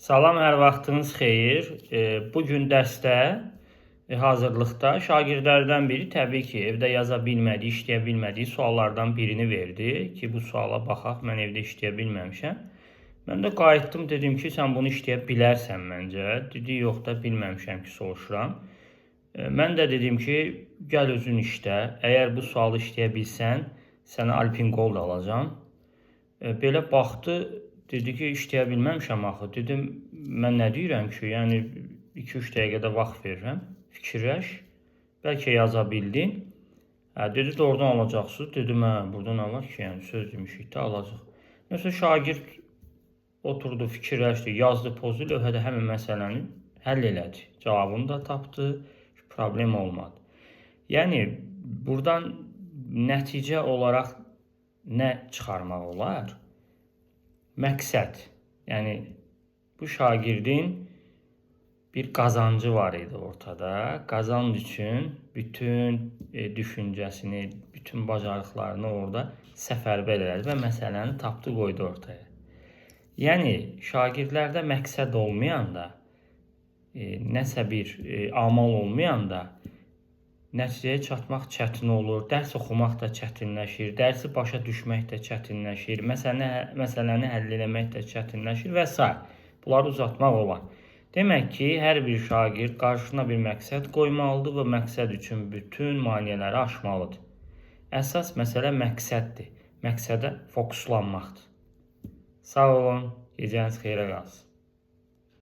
Salam, hər vaxtınız xeyir. Bugün dərsdə hazırlıqda şagirdlərdən biri təbii ki, evdə yaza bilmədiyi, işləyə bilmədiyi suallardan birini verdi ki, bu suala baxaq, mən evdə işləyə bilməmişəm. Mən də qayıtdım, dedim ki, sən bunu işləyə bilərsən məncə. Dedi, yox da bilməmişəm ki, soruşuram. Mən də dedim ki, gəl özün işlə. Əgər bu sualı işləyə bilsən, sənə Alpin Gold alacam. Belə baxdı, dedi ki, işləyə bilməmişəm axı. Dedim, mən nə deyirəm ki, yəni 2-3 dəqiqədə vaxt verirəm, fikirləş, bəlkə yaza bildin. Dedi, doğrudan alacaqsınız. Dedim, burada nə var ki, yəni söz demişik də alacaq. Nəsə şagird oturdu, fikirləşdi, yazdı pozu, lövhədə həmin məsələni həll elədi. Cavabını da tapdı, problem olmadı. Yəni, buradan nəticə olaraq nə çıxarmaq olar? Məqsəd. Yəni, bu şagirdin bir qazancı var idi ortada. Qazanc üçün bütün düşüncəsini, bütün bacarıqlarını orada səfərbər elədi və məsələni tapdı, qoydu ortaya. Yəni, şagirdlərdə məqsəd olmayanda, nəsə bir amal olmayanda nəticəyə çatmaq çətin olur, dərs oxumaq da çətinləşir, dərsi başa düşmək də çətinləşir, məsələni həll eləmək də çətinləşir və s. Bunları uzatmaq olar. Demək ki, hər bir şagird qarşısına bir məqsəd qoymalıdır və məqsəd üçün bütün maneələri aşmalıdır. Əsas məsələ məqsəddir, məqsədə fokuslanmaqdır. Sağ olun, gecəniz xeyrə qalsın.